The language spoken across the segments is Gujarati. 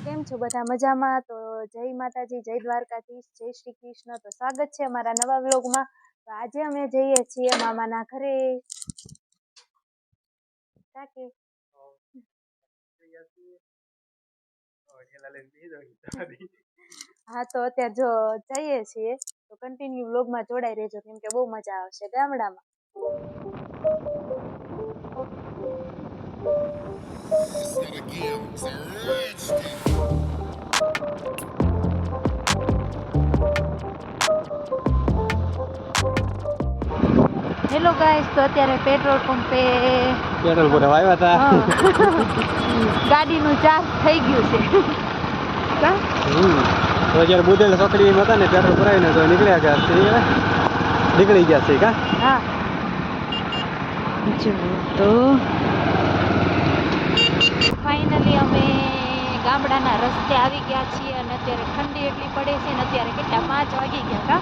કેમ છો બધા મજામાં? તો જય માતાજી, જય દ્વારકાધીશ, જય શ્રી કૃષ્ણ. તો સ્વાગત છે અમારા નવા વ્લોગમાં. તો આજે અમે જઈએ છીએ મામાના ઘરે. હા, તો અત્યારે જો જઈએ છીએ તો કન્ટિન્યુ વ્લોગમાં જોડાઈ રહેજો, કેમ કે બહુ મજા આવશે ગામડામાં. હેલો ગાઈસ, તો અત્યારે પેટ્રોલ પંપે પેટ્રોલ ભરાવા આવ્યા હતા. ગાડીનું ચાર્જ થઈ ગયું છે. તો જ્યારે બુધેલ ચોકડી હતા ને પેટ્રોલ ભરાવીને તો નીકળ્યા ગયા છે, નીકળી ગયા છે કા. હા, તો ફાઇનલી અમે ગામડાના રસ્તે આવી ગયા છીએ અને અત્યારે ઠંડી એટલી પડે છે ને અત્યારે કેટલા 5 વાગી ગયા કા?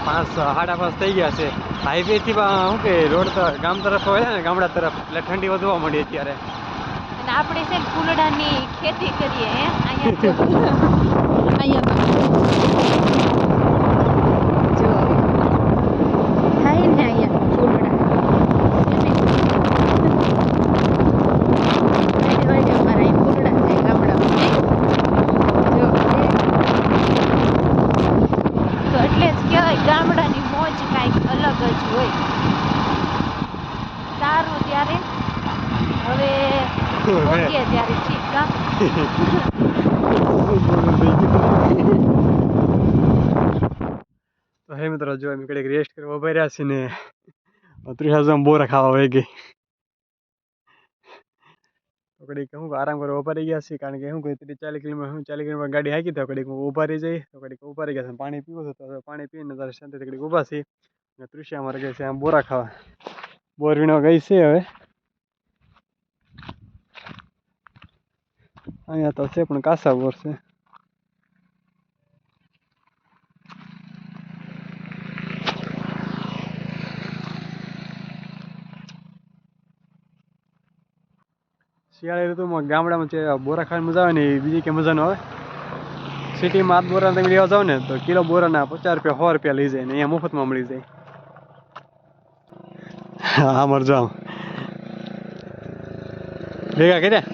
5 સાડા 5 થઈ ગયા છે. હાઈવે થી શું કે રોડ તો ગામ તરફ હોય ને ગામડા તરફ એટલે ઠંડી વધવા માંડી અત્યારે. અને આપણે છે ફૂલડાની ખેતી કરીએ હે અહીંયા જો થાય ને અહીંયા ફૂલડા અમારા ફૂલડા થાય ગામડામાં જો તો એટલે જ કહેવાય ગામડાની મોજ કાંઈક અલગ જ હોય. સારું ત્યારે હવે પહોંચીએ ત્યારે ઠીક કા. તો હે મિત્રો જો અમે કડેક રેસ્ટ કરવા ઉભા રહ્યા છીએ ને ત્રિહાજમ બોરા ખાવા વહી ગઈ. તો કડીક હું આરામ કરવા ઉભા રહી ગયા છીએ, કારણ કે શું કહે 40 કિલોમીટર ગાડી હાકી તો કડીક ઉભા રહી જાય. તો કડીક ઉભા રહી ગયા છે, પાણી પીવું છે તો પાણી પીને તારે શાંતિથી કડીક ઉભા છીએ. અને તૃષા અમારે ગઈ છે આમ બોરા ખાવા. બોર વીણવા ગઈ છે હવે. અહીંયા તો છે પણ કાસા બોર છે. શિયાળાની ઋતુમાં ગામડામાં જે બોરા ખાવાની મજા આવે ને એ બીજી કે મજા ન આવે. સિટીમાં 8 બોરા તમે લેવા જાવ ને તો કિલો બોરાના 50 રૂપિયા 100 રૂપિયા લઈ જાય ને અહીંયા મફતમાં મળી જાય. હા મરજો આમ ભેગા કર્યા.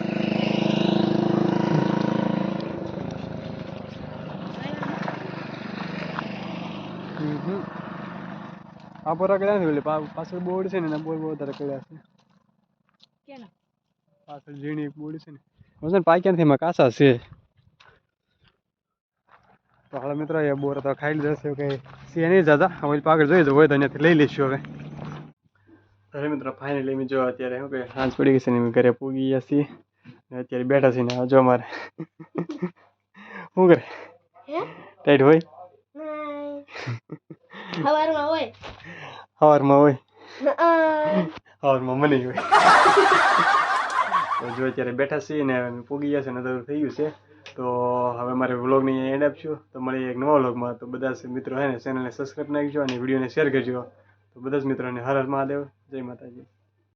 આ બોરા કર્યા ને પાછળ બોર્ડ છે ને બોર બહુ વધારે કર્યા છે. પાછળ ઝીણી બોડી છે ને વજન પાક્યા નથી એમાં કાસા છે. તો હાલો મિત્રો એ બોર તો ખાઈ લીધો છે, કે છે નહીં જતા હવે પાછળ જોઈ હોય તો અહીંયાથી લઈ લઈશું હવે. તો મિત્રો ફાઇનલી અમે જો અત્યારે શું કે સાંજ પડી ગઈ છે ને ઘરે પૂગી ગયા છીએ ને અત્યારે બેઠા છીએ ને જો અમારે શું કરે ટાઈટ હોય સવારમાં હોય સવારમાં મને હોય. તો જો અત્યારે બેઠા છીએ ને પૂગી ગયા છે ને તો થઈ ગયું છે. તો હવે મારે વ્લોગની એન્ડ આપશું. તો મળીએ એક નવા વ્લોગમાં. તો બધા મિત્રો હે ને ચેનલને સબસ્ક્રાઈબ નાખજો અને વિડીયોને શેર કરજો. તો બધા જ મિત્રોને હર હર મહાદેવ, જય માતાજી.